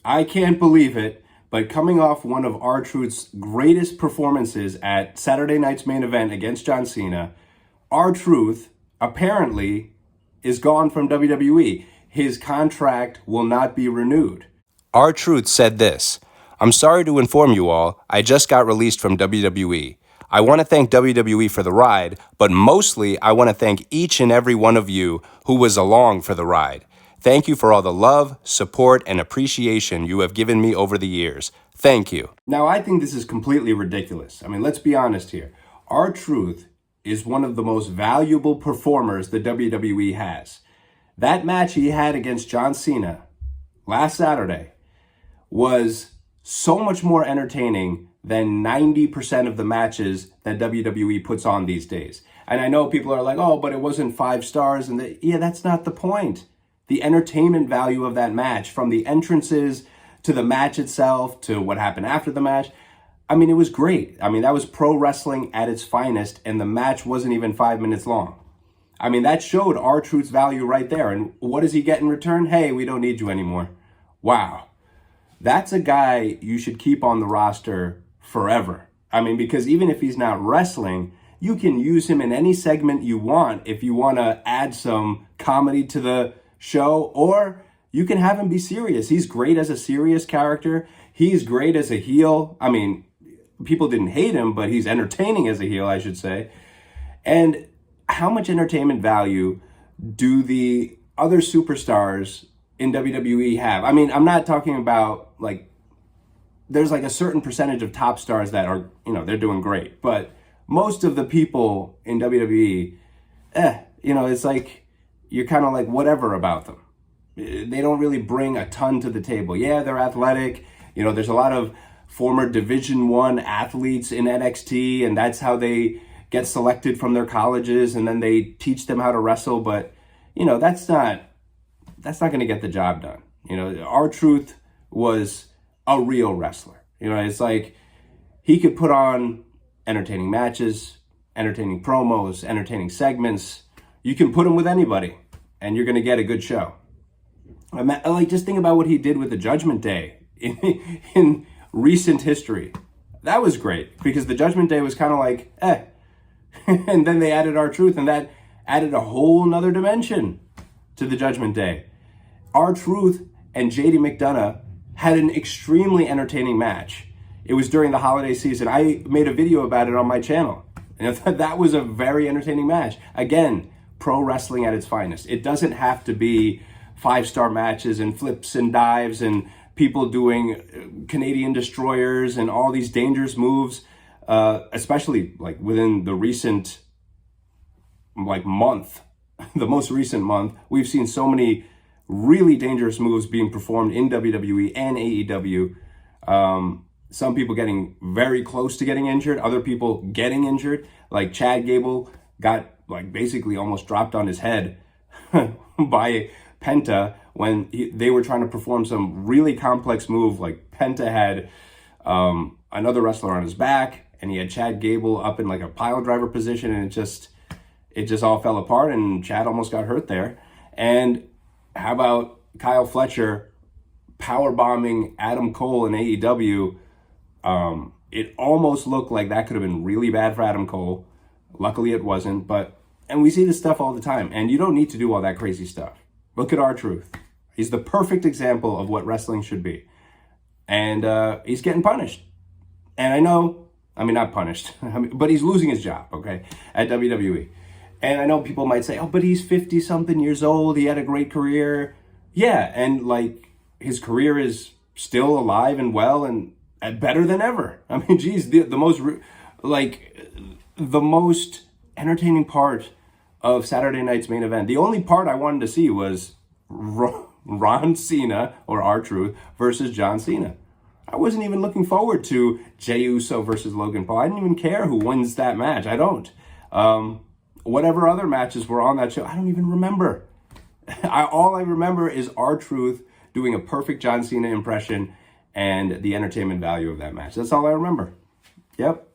I can't believe it, but coming off one of R-Truth's greatest performances at Saturday night's main event against John Cena, R-Truth apparently is gone from WWE. His contract will not be renewed. R-Truth said this: "I'm sorry to inform you all, I just got released from WWE. I want to thank WWE for the ride, but mostly I want to thank each and every one of you who was along for the ride. Thank you for all the love, support, and appreciation you have given me over the years. Thank you." Now, I think this is completely ridiculous. I mean, let's be honest here. R-Truth is one of the most valuable performers the WWE has. That match he had against John Cena last Saturday was so much more entertaining than 90% of the matches that WWE puts on these days. And I know people are like, oh, but it wasn't 5 stars. And yeah, that's not the point. The entertainment value of that match, from the entrances to the match itself to what happened after the match, I mean, it was great. I mean, that was pro wrestling at its finest, and the match wasn't even 5 minutes long. I mean, that showed R-Truth's value right there. And what does he get in return? Hey, we don't need you anymore. Wow. That's a guy you should keep on the roster forever. I mean, because even if he's not wrestling, you can use him in any segment you want if you want to add some comedy to the show, or you can have him be serious. He's great as a serious character. He's great as a heel. I mean, people didn't hate him, but he's entertaining as a heel, I should say. And how much entertainment value do the other superstars in WWE have? I mean, I'm not talking about like, there's like a certain percentage of top stars that are, they're doing great. But most of the people in WWE, it's like, you're kind of like whatever about them. They don't really bring a ton to the table. Yeah, they're athletic. There's a lot of former Division I athletes in NXT, and that's how they get selected from their colleges, and then they teach them how to wrestle. But, that's not going to get the job done. R-Truth was a real wrestler. It's like he could put on entertaining matches, entertaining promos, entertaining segments. You can put him with anybody, and you're going to get a good show. Just think about what he did with the Judgment Day in recent history. That was great, because the Judgment Day was kind of like, and then they added R-Truth, and that added a whole nother dimension to the Judgment Day. R-Truth and JD McDonough had an extremely entertaining match. It was during the holiday season. I made a video about it on my channel. And that was a very entertaining match. Again, pro wrestling at its finest. It doesn't have to be 5-star matches and flips and dives and people doing Canadian destroyers and all these dangerous moves, especially like within the recent month, the most recent month. We've seen so many really dangerous moves being performed in WWE and AEW. Some people getting very close to getting injured, other people getting injured. Like Chad Gable got basically almost dropped on his head by Penta when they were trying to perform some really complex move. Like Penta had another wrestler on his back, and he had Chad Gable up in like a pile driver position, and it just all fell apart, and Chad almost got hurt there. And how about Kyle Fletcher power bombing Adam Cole in AEW? It almost looked like that could have been really bad for Adam Cole. Luckily it wasn't, and we see this stuff all the time, and you don't need to do all that crazy stuff. Look at R-Truth. He's the perfect example of what wrestling should be. And he's getting punished. And not punished, but he's losing his job, okay, at WWE. And I know people might say, oh, but he's 50-something years old. He had a great career. Yeah, and his career is still alive and well and better than ever. I mean, geez, the most entertaining part of Saturday night's main event, the only part I wanted to see was Ron Cena, or R-Truth, versus John Cena. I wasn't even looking forward to Jey Uso versus Logan Paul. I didn't even care who wins that match. I don't. Whatever other matches were on that show, I don't even remember. All I remember is R-Truth doing a perfect John Cena impression and the entertainment value of that match. That's all I remember. Yep.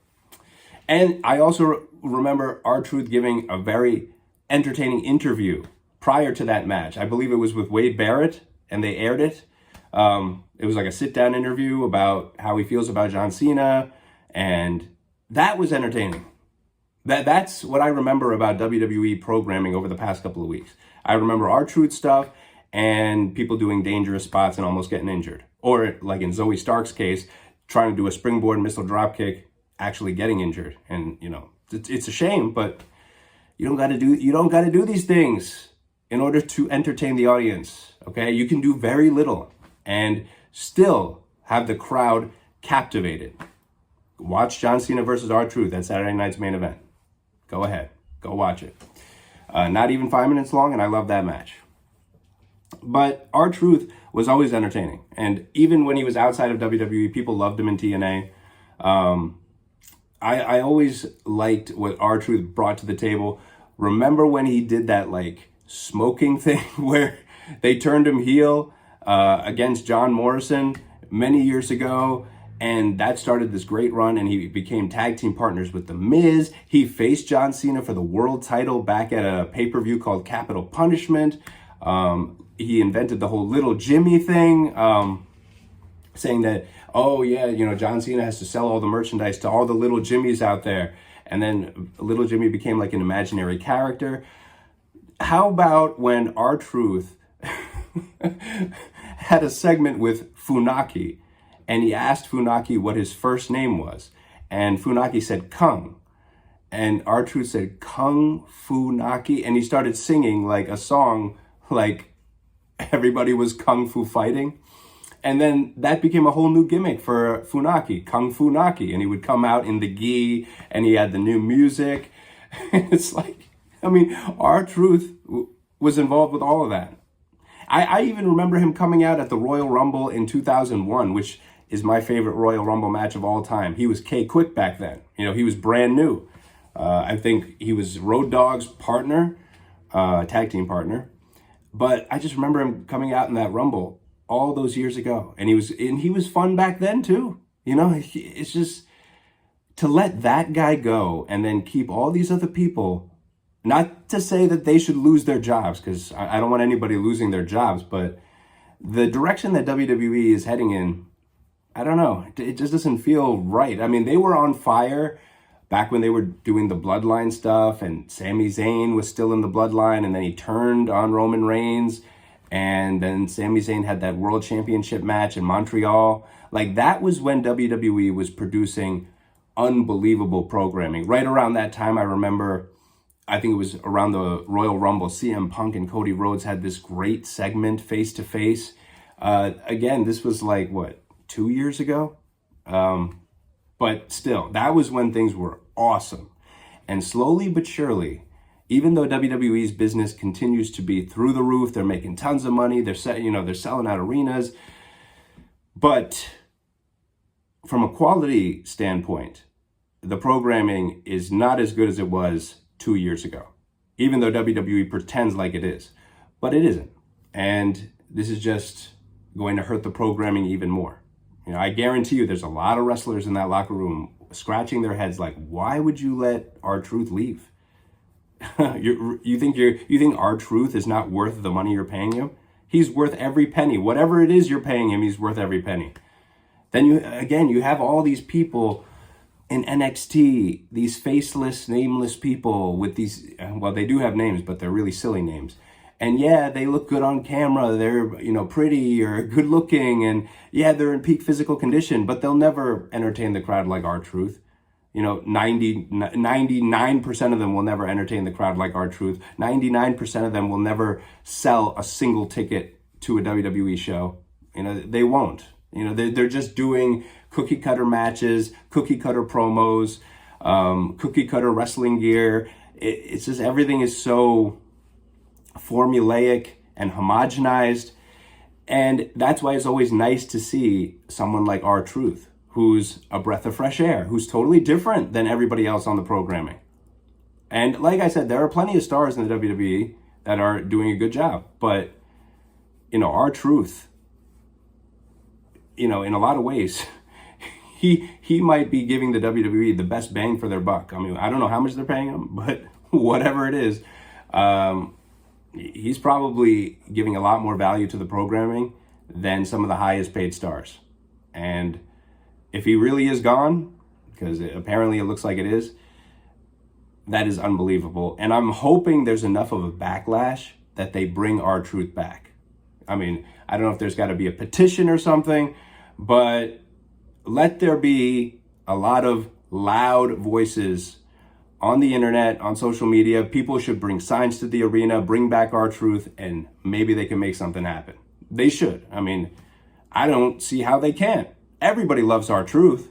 And I also remember R-Truth giving a very entertaining interview prior to that match. I believe it was with Wade Barrett, and they aired it. It was like a sit-down interview about how he feels about John Cena, and that was entertaining. That's what I remember about WWE programming over the past couple of weeks. I remember R-Truth stuff and people doing dangerous spots and almost getting injured. Or like in Zoe Stark's case, trying to do a springboard missile dropkick, actually getting injured. And it's a shame, but you don't got to do these things in order to entertain the audience. Okay, you can do very little and still have the crowd captivated. Watch John Cena versus R-Truth at Saturday night's main event. Go ahead, go watch it. Not even 5 minutes long, and I love that match. But R-Truth was always entertaining. And even when he was outside of WWE, people loved him in TNA. I always liked what R-Truth brought to the table. Remember when he did that like smoking thing where they turned him heel against John Morrison many years ago? And that started this great run, and he became tag team partners with The Miz. He faced John Cena for the world title back at a pay-per-view called Capital Punishment. He invented the whole Little Jimmy thing, saying that, oh yeah, John Cena has to sell all the merchandise to all the Little Jimmys out there. And then Little Jimmy became like an imaginary character. How about when R-Truth had a segment with Funaki, and he asked Funaki what his first name was, and Funaki said Kung, and R-Truth said Kung Funaki, and he started singing like a song like everybody was kung fu fighting. And then that became a whole new gimmick for Funaki, Kung Funaki, and he would come out in the gi, and he had the new music. It's like, R-Truth was involved with all of that. I even remember him coming out at the Royal Rumble in 2001, which is my favorite Royal Rumble match of all time. He was K-Quick back then. He was brand new. I think he was Road Dogg's partner, tag team partner. But I just remember him coming out in that Rumble all those years ago. And he was fun back then too. It's just to let that guy go and then keep all these other people. Not to say that they should lose their jobs, because I don't want anybody losing their jobs, but the direction that WWE is heading in, I don't know. It just doesn't feel right. They were on fire back when they were doing the Bloodline stuff, and Sami Zayn was still in the Bloodline, and then he turned on Roman Reigns, and then Sami Zayn had that World Championship match in Montreal. Like, that was when WWE was producing unbelievable programming. Right around that time, I remember, I think it was around the Royal Rumble, CM Punk and Cody Rhodes had this great segment face-to-face. Again, this was like, 2 years ago? But still, that was when things were awesome. And slowly but surely, even though WWE's business continues to be through the roof, they're making tons of money, they're selling out arenas. But from a quality standpoint, the programming is not as good as it was 2 years ago, even though WWE pretends like it is, but it isn't. And this is just going to hurt the programming even more. I guarantee you there's a lot of wrestlers in that locker room scratching their heads like, why would you let R-Truth leave? you think R-Truth is not worth the money you're paying him? He's worth every penny. Whatever it is you're paying him, he's worth every penny. Then you have all these people in NXT, these faceless, nameless people with these, well, they do have names, but they're really silly names. And yeah, they look good on camera. They're, pretty or good looking. And yeah, they're in peak physical condition, but they'll never entertain the crowd like R-Truth. 99% of them will never entertain the crowd like R-Truth. 99% of them will never sell a single ticket to a WWE show. They won't. They're just doing cookie cutter matches, cookie cutter promos, cookie cutter wrestling gear. It's just everything is so formulaic and homogenized. And that's why it's always nice to see someone like R-Truth, who's a breath of fresh air, who's totally different than everybody else on the programming. And like I said, there are plenty of stars in the WWE that are doing a good job. But, R-Truth, in a lot of ways, he might be giving the WWE the best bang for their buck. I don't know how much they're paying him, but whatever it is, he's probably giving a lot more value to the programming than some of the highest paid stars. And if he really is gone, because apparently it looks like it is, that is unbelievable. And I'm hoping there's enough of a backlash that they bring R-Truth back. I mean, I don't know if there's got to be a petition or something, but let there be a lot of loud voices on the internet, on social media. People should bring signs to the arena, bring back R-Truth, and maybe they can make something happen. They should. I mean, I don't see how they can't. Everybody loves R-Truth.